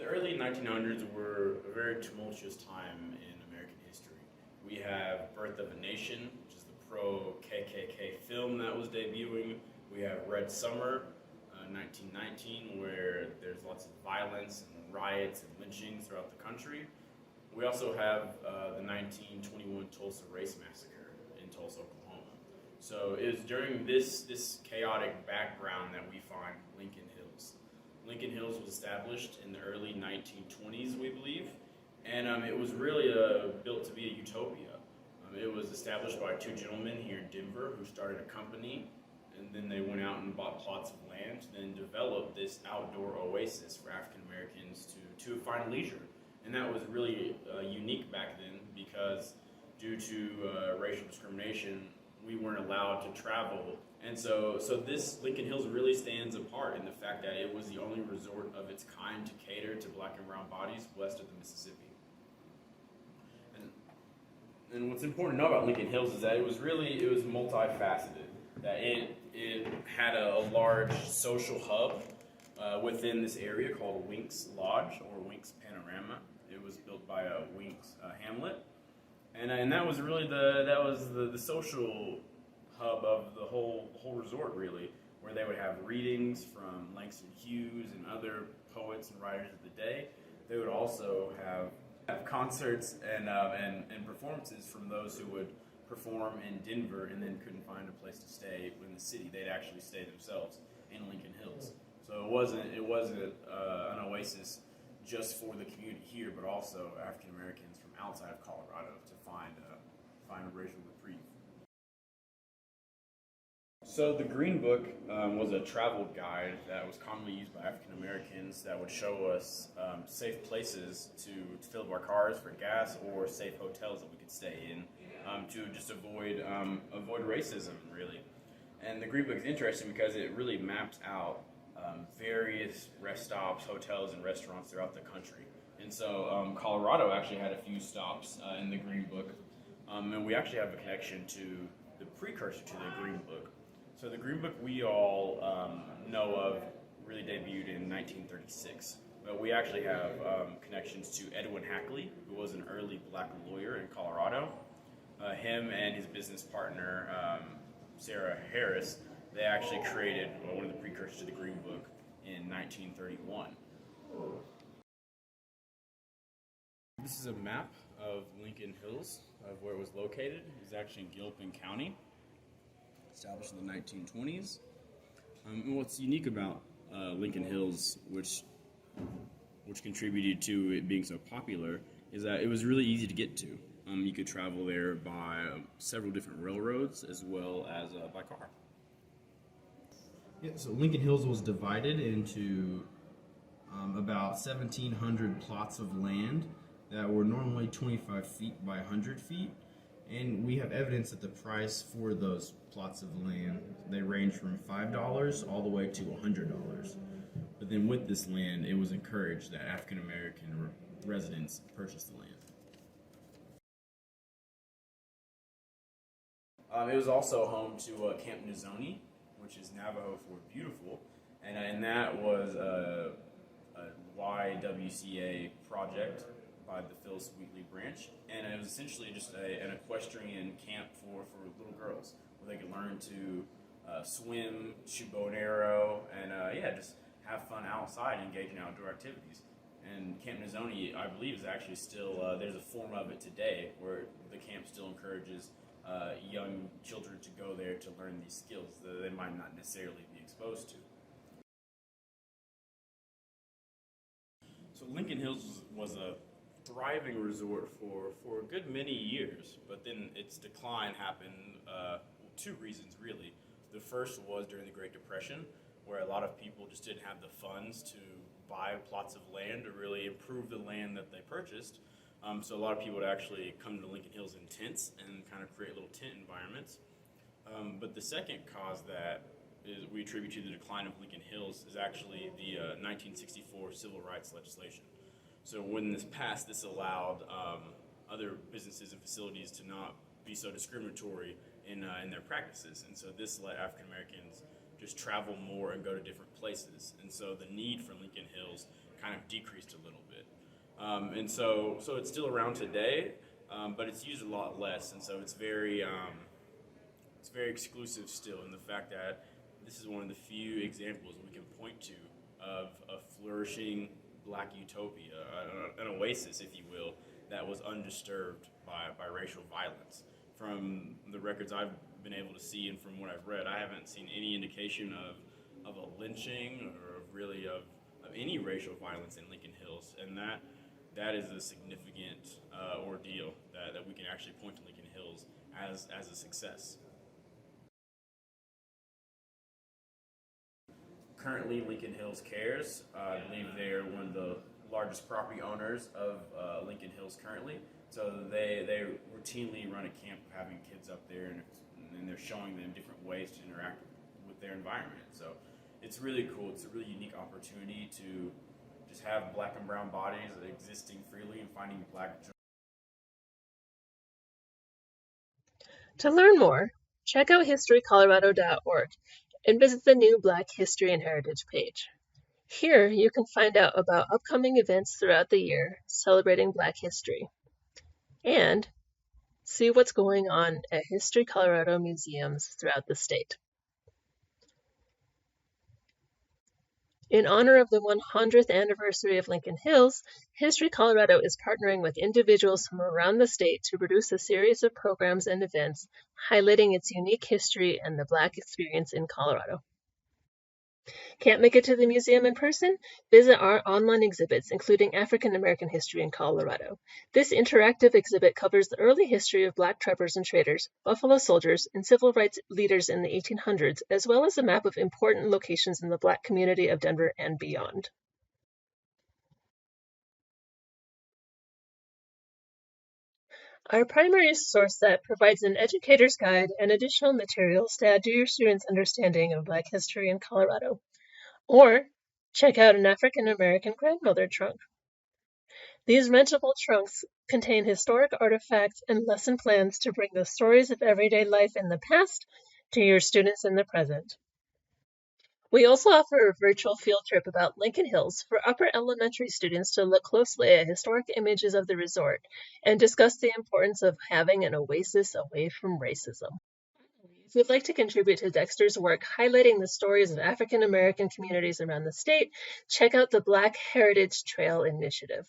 The early 1900s were a very tumultuous time in American history. We have Birth of a Nation, which is the pro-KKK film that was debuting. We have Red Summer, 1919, where there's lots of violence and riots and lynchings throughout the country. We also have the 1921 Tulsa Race Massacre in Tulsa, Oklahoma. So it is during this chaotic background that we find Lincoln Hills. Lincoln Hills was established in the early 1920s, we believe, and it was really built to be a utopia. It was established by two gentlemen here in Denver who started a company, and then they went out and bought plots of land, then developed this outdoor oasis for African Americans to find leisure. And that was really unique back then because due to racial discrimination, we weren't allowed to travel. And so this Lincoln Hills really stands apart in the fact that it was the only resort of its kind to cater to black and brown bodies west of the Mississippi. And what's important to know about Lincoln Hills is that it was multifaceted. That it had a large social hub within this area called Winks Lodge or Winks Panorama. It was built by Winks Hamlet, and that was really the social hub of the whole resort, really, where they would have readings from Langston Hughes and other poets and writers of the day. They would also have concerts and performances from those who would perform in Denver and then couldn't find a place to stay in the city. They'd actually stay themselves in Lincoln Hills. So it wasn't an oasis just for the community here, but also African Americans from outside of Colorado to find a racial reprieve. So the Green Book was a travel guide that was commonly used by African Americans that would show us safe places to fill up our cars for gas or safe hotels that we could stay in to just avoid racism, really. And the Green Book is interesting because it really maps out various rest stops, hotels, and restaurants throughout the country. And so Colorado actually had a few stops in the Green Book, and we actually have a connection to the precursor to the Green Book. So the Green Book we all know of really debuted in 1936. But we actually have connections to Edwin Hackley, who was an early black lawyer in Colorado. Him and his business partner, Sarah Harris, they actually created one of the precursors to the Green Book in 1931. This is a map of Lincoln Hills, of where it was located. It's actually in Gilpin County, established in the 1920s. And what's unique about Lincoln Hills, which contributed to it being so popular, is that it was really easy to get to. You could travel there by several different railroads as well as by car. Yeah, so Lincoln Hills was divided into about 1,700 plots of land that were normally 25 feet by 100 feet. And we have evidence that the price for those plots of land, they range from $5 all the way to $100. But then with this land, it was encouraged that African American residents purchase the land. It was also home to Camp Nizoni, which is Navajo for beautiful, and that was a YWCA project by the Phyllis Wheatley branch, and it was essentially just an equestrian camp for little girls, where they could learn to swim, shoot bow and arrow, and just have fun outside, engage in outdoor activities. And Camp Nizoni, I believe, is actually still, there's a form of it today where the camp still encourages young children to go there to learn these skills that they might not necessarily be exposed to. So Lincoln Hills was a thriving resort for a good many years, but then its decline happened two reasons, really. The first was during the Great Depression, where a lot of people just didn't have the funds to buy plots of land to really improve the land that they purchased. So a lot of people would actually come to Lincoln Hills in tents and kind of create little tent environments. But the second cause that we attribute to the decline of Lincoln Hills is actually the 1964 Civil Rights legislation. So when this passed, this allowed other businesses and facilities to not be so discriminatory in their practices. And so this let African Americans just travel more and go to different places. And so the need for Lincoln Hills kind of decreased a little bit. And so it's still around today, but it's used a lot less, and so it's very exclusive still in the fact that this is one of the few examples we can point to of a flourishing black utopia, an oasis, if you will, that was undisturbed by racial violence. From the records I've been able to see and from what I've read, I haven't seen any indication of a lynching or of any racial violence in Lincoln Hills, and that is a significant ordeal that we can actually point to Lincoln Hills as a success. Currently, Lincoln Hills Cares. I believe they're one of the largest property owners of Lincoln Hills currently. So they routinely run a camp having kids up there, and they're showing them different ways to interact with their environment. So it's really cool. It's a really unique opportunity to just have black and brown bodies existing freely and finding black joy. To learn more, check out historycolorado.org and visit the new Black History and Heritage page. Here you can find out about upcoming events throughout the year celebrating Black history, and see what's going on at History Colorado museums throughout the state. In honor of the 100th anniversary of Lincoln Hills, History Colorado is partnering with individuals from around the state to produce a series of programs and events highlighting its unique history and the Black experience in Colorado. Can't make it to the museum in person? Visit our online exhibits, including African American history in Colorado. This interactive exhibit covers the early history of Black trappers and traders, Buffalo soldiers, and civil rights leaders in the 1800s, as well as a map of important locations in the Black community of Denver and beyond. Our primary source set provides an educator's guide and additional materials to add to your students' understanding of Black history in Colorado. Or check out an African American grandmother trunk. These rentable trunks contain historic artifacts and lesson plans to bring the stories of everyday life in the past to your students in the present. We also offer a virtual field trip about Lincoln Hills for upper elementary students to look closely at historic images of the resort and discuss the importance of having an oasis away from racism. If you'd like to contribute to Dexter's work highlighting the stories of African American communities around the state, check out the Black Heritage Trail Initiative.